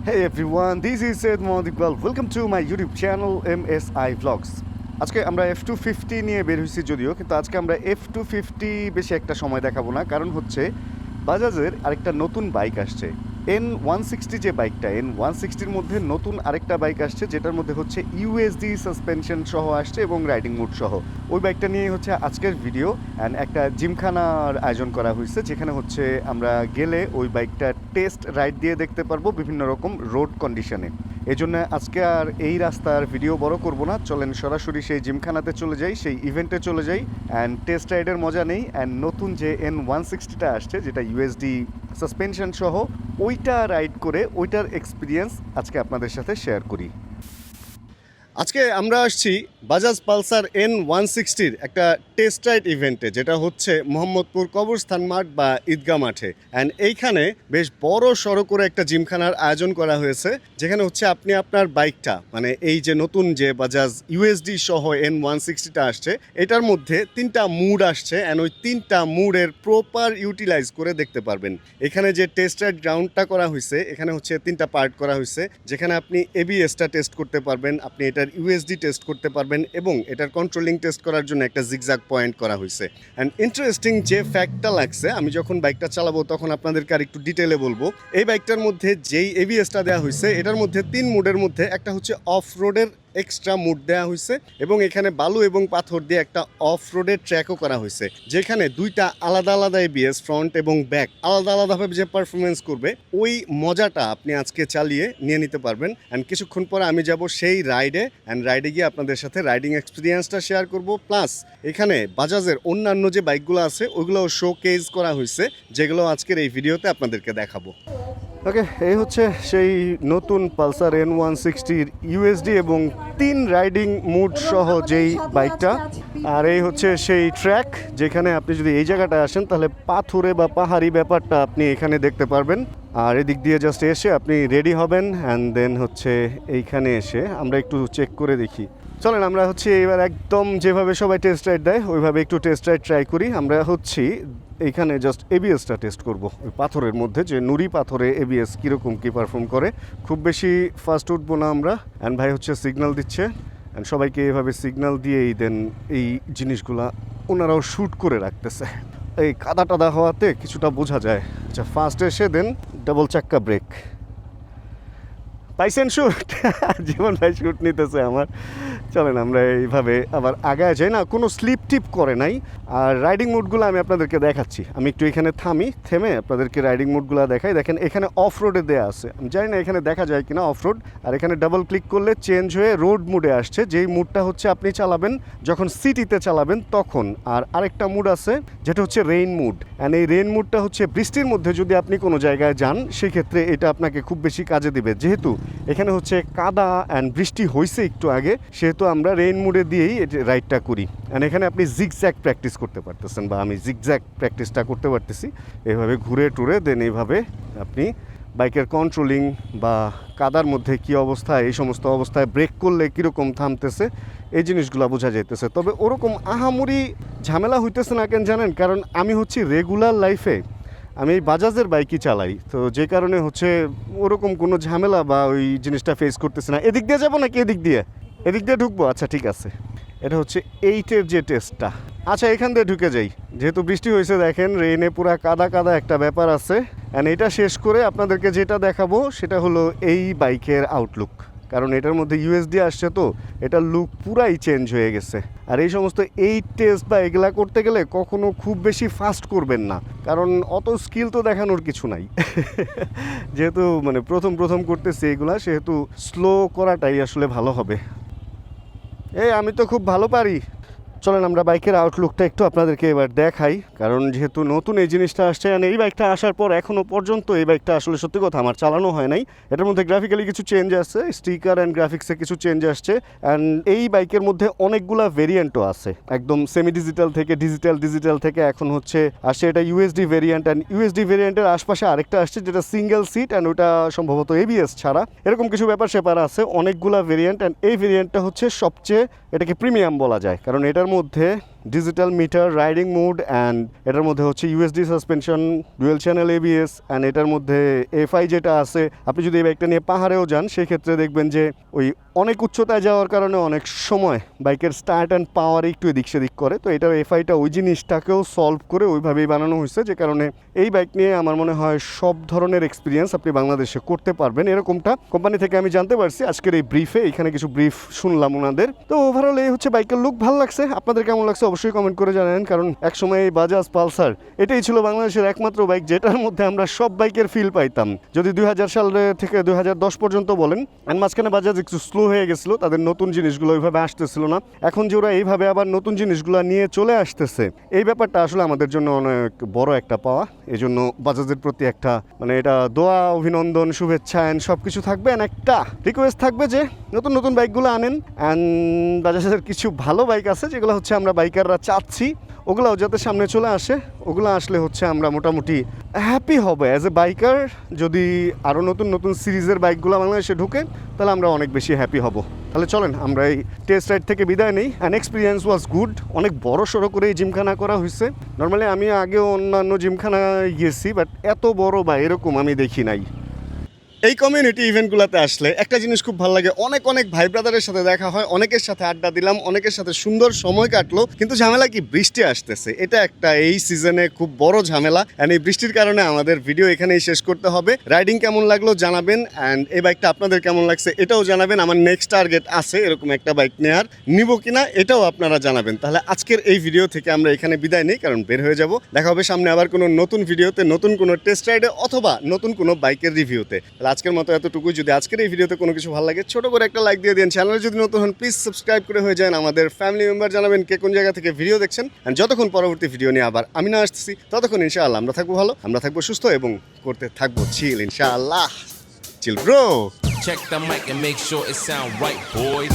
Hey everyone, this is Said Mohammad Iqbal. Welcome to my YouTube channel MSI Vlogs. আজকে আমরা F250 নিয়ে বের হয়েছি যদিও, কিন্তু আজকে আমরা F250 বেশি একটা সময় দেখাবো না, কারণ হচ্ছে বাজাজের আরেকটা নতুন বাইক আসছে। N160 যে বাইকটা, N160-র মধ্যে নতুন আরেকটা বাইক আসছে, যেটার মধ্যে হচ্ছে ইউএসডি সাসপেনশন সহ আসছে এবং রাইডিং মোড সহ। ওই বাইকটা নিয়ে হচ্ছে আজকের ভিডিও। অ্যান্ড একটা জিমখানার আয়োজন করা হয়েছে, যেখানে হচ্ছে আমরা গেলে ওই বাইকটা টেস্ট রাইড দিয়ে দেখতে পারবো বিভিন্ন রকম রোড কন্ডিশনে। এই জন্য আজকে আর এই রাস্তার ভিডিও বড় করব না, চলেন সরাসরি সেই জিমখানাতে চলে যাই, সেই ইভেন্টে চলে যাই অ্যান্ড টেস্ট রাইডের মজা নেই। অ্যান্ড নতুন যে N160টা আসছে, যেটা ইউএসডি সাসপেনশন সহ, ওইটা রাইড করে ওইটার এক্সপিরিয়েন্স আজকে আপনাদের সাথে শেয়ার করি। আজকে আমরা আসছি বাজাজ পালসার N160-র একটা টেস্ট রাইড ইভেন্টে, যেটা হচ্ছে মোহাম্মদপুর কবরস্থান মাঠ বা ঈদগাহ মাঠে। অ্যান্ড এইখানে বেশ বড় সড়ো করে একটা জিমখানার আয়োজন করা হয়েছে, যেখানে হচ্ছে আপনি আপনার বাইকটা, মানে এই যে নতুন যে বাজাজ ইউএসডি সহ N160টা আসছে, এটার মধ্যে 3টা মুড আসছে অ্যান্ড ওই 3টা মুডের প্রপার ইউটিলাইজ করে দেখতে পারবেন। এখানে যে টেস্ট রাইড গ্রাউন্ডটা করা হয়েছে, এখানে হচ্ছে 3টা পার্ট করা হয়েছে, যেখানে আপনি এবিএসটা টেস্ট করতে পারবেন, আপনি এটার ইউএসডি টেস্ট করতে পারবেন এবং এটার কন্ট্রোলিং টেস্ট করার জন্য একটা জিগজ্যাগ পয়েন্ট করা হয়েছে। অ্যান্ড ইন্টারেস্টিং যে ফ্যাক্টটা লাগছে, আমি যখন বাইকটা চালাবো তখন আপনাদেরকে আর একটু ডিটেলে বলবো। এই বাইকটার মধ্যে যেই এবিএসটা দেওয়া হয়েছে, এটার মধ্যে 3 মুডের মধ্যে একটা হচ্ছে অফ রোডের এক্সট্রা মুড দেওয়া হয়েছে এবং এখানে বালু এবং পাথর দিয়ে একটা অফ রোডের ট্র্যাকও করা হয়েছে, যেখানে 2টা আলাদা আলাদা এবিএস ফ্রন্ট এবং ব্যাক আলাদা আলাদাভাবে যে পারফরমেন্স করবে, ওই মজাটা আপনি আজকে চালিয়ে নিয়ে নিতে পারবেন। অ্যান্ড কিছুক্ষণ পরে আমি যাব সেই রাইডে, অ্যান্ড রাইডে গিয়ে আপনাদের সাথে রাইডিং এক্সপিরিয়েন্সটা শেয়ার করব। প্লাস এখানে বাজাজের অন্যান্য যে বাইকগুলো আছে ওইগুলোও শোকেজ করা হয়েছে, যেগুলো আজকের এই ভিডিওতে আপনাদেরকে দেখাবো। ওকে, এই হচ্ছে সেই নতুন পালসার N160-র ইউএসডি এবং 3 রাইডিং মুড সহ যেই বাইকটা। আর এই হচ্ছে সেই ট্র্যাক, যেখানে আপনি যদি এই জায়গাটায় আসেন তাহলে পাথুরে বা পাহাড়ি ব্যাপারটা আপনি এখানে দেখতে পারবেন। আর এদিক দিয়ে জাস্ট এসে আপনি রেডি হবেন অ্যান্ড দেন হচ্ছে এইখানে এসে আমরা একটু চেক করে দেখি। চলেন আমরা হচ্ছে এবার একদম যেভাবে সবাই টেস্ট রাইড দেয় ওইভাবে একটু টেস্ট রাইড ট্রাই করি। আমরা হচ্ছি এইখানে জাস্ট এবিএসটা টেস্ট করব, ওই পাথরের মধ্যে যে নুড়ি পাথরে এবিএস কীরকম কী পারফর্ম করে। খুব বেশি ফাস্ট উঠবো না আমরা। অ্যান্ড ভাই হচ্ছে সিগন্যাল দিচ্ছে, অ্যান্ড সবাইকে এভাবে সিগন্যাল দিয়েই দেন এই জিনিসগুলা ওনারাও শ্যুট করে রাখতেছে। এই কাদা টাদা হওয়াতে কিছুটা বোঝা যায়। আচ্ছা, ফার্স্ট এসে দেন ডাবল চাক্কা ব্রেক। পাইছেন শ্যুট? জীবন ভাই শ্যুট নিতেছে আমার। চলেন আমরা এইভাবে আবার আগায় যাই, না কোনো স্লিপ টিপ করে নাই। আর রাইডিং মুডগুলো আমি আপনাদেরকে দেখাচ্ছি। আমি একটু এখানে থেমে আপনাদেরকে রাইডিং মুডগুলো দেখাই। দেখেন এখানে অফ রোডে দেওয়া আছে, আমি জানি না এখানে দেখা যায় কিনা অফ রোড। আর এখানে ডাবল ক্লিক করলে চেঞ্জ হয়ে রোড মুডে আসছে, যেই মুডটা হচ্ছে আপনি চালাবেন যখন সিটিতে চালাবেন তখন। আর আরেকটা মুড আছে যেটা হচ্ছে রেইন মুড, অ্যান্ড এই রেইন মুডটা হচ্ছে বৃষ্টির মধ্যে যদি আপনি কোনো জায়গায় যান, সেক্ষেত্রে এটা আপনাকে খুব বেশি কাজে দিবে। যেহেতু এখানে হচ্ছে কাদা অ্যান্ড বৃষ্টি হয়েছে একটু আগে, সেহেতু আমরা রেইন মুডে দিয়েই রাইডটা করি। অ্যান্ড এখানে আপনি জিগজ্যাগ প্র্যাকটিস করতে পারতেছেন, বা আমি জিগজ্যাগ প্র্যাকটিসটা করতে পারতেছি। এইভাবে ঘুরে টুরে দেন এইভাবে আপনি বাইকের কন্ট্রোলিং বা কাদার মধ্যে কি অবস্থা, এই সমস্ত অবস্থায় ব্রেক করলে কীরকম থামতেছে, এই জিনিসগুলো বোঝা যাইতেছে। তবে ওরকম আহামরি ঝামেলা হইতেছে না কেন জানেন? কারণ আমি হচ্ছি রেগুলার লাইফে আমি এই বাজাজের বাইকই চালাই, তো যে কারণে হচ্ছে ওরকম কোনো ঝামেলা বা ওই জিনিসটা ফেস করতেছে না। এদিক দিয়ে যাবো নাকি এদিক দিয়ে? এদিক দিয়ে ঢুকবো? আচ্ছা ঠিক আছে। এটা হচ্ছে 8-এর যে টেস্টটা। আচ্ছা এখান দিয়ে ঢুকে যাই, যেহেতু বৃষ্টি হয়েছে। দেখেন রেইনে পুরা কাদা কাদা একটা ব্যাপার আছে। অ্যান্ড এটা শেষ করে আপনাদেরকে যেটা দেখাবো সেটা হলো এই বাইকের আউটলুক, কারণ এটার মধ্যে ইউএসডি আসছে, তো এটার লুক পুরাই চেঞ্জ হয়ে গেছে। আর এই সমস্ত 8 টেস্ট বা এগুলা করতে গেলে কখনো খুব বেশি ফাস্ট করবেন না, কারণ অত স্কিল তো দেখানোর কিছু নাই। যেহেতু মানে প্রথম করতেছি এগুলা, সেহেতু স্লো করাটাই আসলে ভালো হবে। আমি তো খুব ভালো পারি। চলেন আমরা বাইকের আউটলুকটা একটু আপনাদেরকে এবার দেখাই, কারণ যেহেতু নতুন এই জিনিসটা আসছে। আর এই বাইকটা আসার পর এখনও পর্যন্ত এই বাইকটা আসলে সত্যি কথা আমার চালানো হয় নাই। এটার মধ্যে গ্রাফিক্যালি কিছু চেঞ্জ আসছে, স্টিকার অ্যান্ড গ্রাফিক্সে কিছু চেঞ্জ আসছে। অ্যান্ড এই বাইকের মধ্যে অনেকগুলা ভেরিয়েন্টও আছে, একদম সেমি ডিজিটাল থেকে ডিজিটাল থেকে এখন হচ্ছে আসছে এটা ইউএসডি ভেরিয়েন্ট। অ্যান্ড ইউএসডি ভেরিয়েন্টের আশপাশে আরেকটা আসছে যেটা সিঙ্গেল সিট, অ্যান্ড ওটা সম্ভবত এবিএস ছাড়া, এরকম কিছু ব্যাপার সেপার আছে, অনেকগুলা ভেরিয়েন্ট। অ্যান্ড এই ভেরিয়েন্টটা হচ্ছে সবচেয়ে, এটাকে প্রিমিয়াম বলা যায়, কারণ এটার মধ্যে digital meter, riding mode, and এটার মধ্যে হচ্ছে USD suspension, dual channel ABS, and এটার মধ্যে এফআই যেটা আছে। আপনি যদি এই বাইকটা নিয়ে পাহাড়েও যান সেই ক্ষেত্রে দেখবেন যে ওই অনেক উচ্চতায় যাওয়ার কারণে অনেক সময় বাইকের স্টার্ট অ্যান্ড পাওয়ার একটু এদিক সেদিক করে। তো এটার এফআইটা ওই জিনিসটাকেও সলভ করে ওইভাবেই বানানো হয়েছে, যে কারণে এই বাইক নিয়ে আমার মনে হয় সব ধরনের এক্সপিরিয়েন্স আপনি বাংলাদেশে করতে পারবেন। এরকমটা কোম্পানি থেকে আমি জানতে পারছি আজকের এই ব্রিফে। এখানে কিছু ব্রিফ শুনলাম ওনাদের। তো ওভারঅল এই হচ্ছে বাইকের লুক। ভালো লাগছে। আপনাদের কেমন লাগছে অবশ্যই কমেন্ট করে জানান, কারণ একসময় এই বাজাজ পালসার এটাই ছিল বাংলাদেশের একমাত্র বাইক যেটার মধ্যে আমরা সব বাইকের ফিল পাইতাম। যদি 2000 সাল থেকে 2010 পর্যন্ত বলেন, আর মাঝখানে বাজাজ একটু স্লো হয়ে গেছিলো, তাদের নতুন জিনিসগুলো ওইভাবে আসতেছিল না। এখন যে ওরা এইভাবে আবার নতুন জিনিসগুলো নিয়ে চলে আসতেছে, এই ব্যাপারটা আসলে আমাদের জন্য অনেক বড় একটা পাওয়া। এই জন্য বাজাজের প্রতি একটা মানে এটা দোয়া, অভিনন্দন, শুভেচ্ছা অ্যান্ড সব কিছু থাকবে। অ্যান্ড একটা রিকোয়েস্ট থাকবে যে নতুন নতুন বাইকগুলো আনেন। অ্যান্ড বাজাজের কিছু ভালো বাইক আছে যেগুলো হচ্ছে আমরা বাইকাররা চাচ্ছি ওগুলাও যাতে সামনে চলে আসে। ওগুলো আসলে হচ্ছে আমরা মোটামুটি হ্যাপি হব অ্যাজ এ বাইকার। যদি আরও নতুন নতুন সিরিজের বাইকগুলো বাংলাদেশে ঢুকে তাহলে আমরা অনেক বেশি হ্যাপি হব। তাহলে চলেন আমরা এই টেস্ট রাইড থেকে বিদায় নেই। And experience was good. অনেক বড় সড়ো করে এই জিমখানা করা হয়েছে। নর্মালি আমি আগেও অন্যান্য জিমখানায় গিয়েছি, বাট এত বড় বা এরকম আমি দেখি নাই। এই কমিউনিটি ইভেন্টগুলোতে আসলে একটা জিনিস খুব ভালো লাগে, অনেক অনেক ভাই ব্রাদারের সাথে দেখা হয়, অনেকের সাথে আড্ডা দিলাম, অনেকের সাথে সুন্দর সময় কাটলো। কিন্তু ঝামেলা কি, বৃষ্টি আসতেছে। এটা একটা এই সিজনে খুব বড় ঝামেলা। অ্যান্ড এই বৃষ্টির কারণে আমাদের ভিডিও এখানেই শেষ করতে হবে। রাইডিং কেমন লাগলো জানাবেন, অ্যান্ড এই বাইকটা আপনাদের কেমন লাগছে এটাও জানাবেন। আমার নেক্সট টার্গেট আছে এরকম একটা বাইক নেওয়ার, নিব কিনা এটাও আপনারা জানাবেন। তাহলে আজকের এই ভিডিও থেকে আমরা এখানে বিদায় নিই, কারণ বের হয়ে যাব। দেখা হবে সামনে আবার কোনো নতুন ভিডিওতে, নতুন কোনো টেস্ট রাইডে অথবা নতুন কোনো বাইকের রিভিউতে। তাহলে আজকের মতো এতটুকুই। যদি আজকের এই ভিডিওতে কোনো কিছু ভালো লাগে ছোট করে একটা লাইক দিয়ে দিন। চ্যানেলে যদি নতুন হন প্লিজ সাবস্ক্রাইব করে হয়ে যান। আমাদের ফ্যামিলি মেম্বার জানাবেন কে কোন জায়গা থেকে ভিডিও দেখছেন। আর যতক্ষণ পরবর্তী ভিডিও নিয়ে আবার আমি না আসতেছি, ততক্ষণ ইনশাআল্লাহ আমরা থাকবো ভালো, আমরা থাকবো সুস্থ এবং করতে থাকবো চিল ইনশাআল্লাহ। Chill bro. Check the mic and make sure it sound right, boys.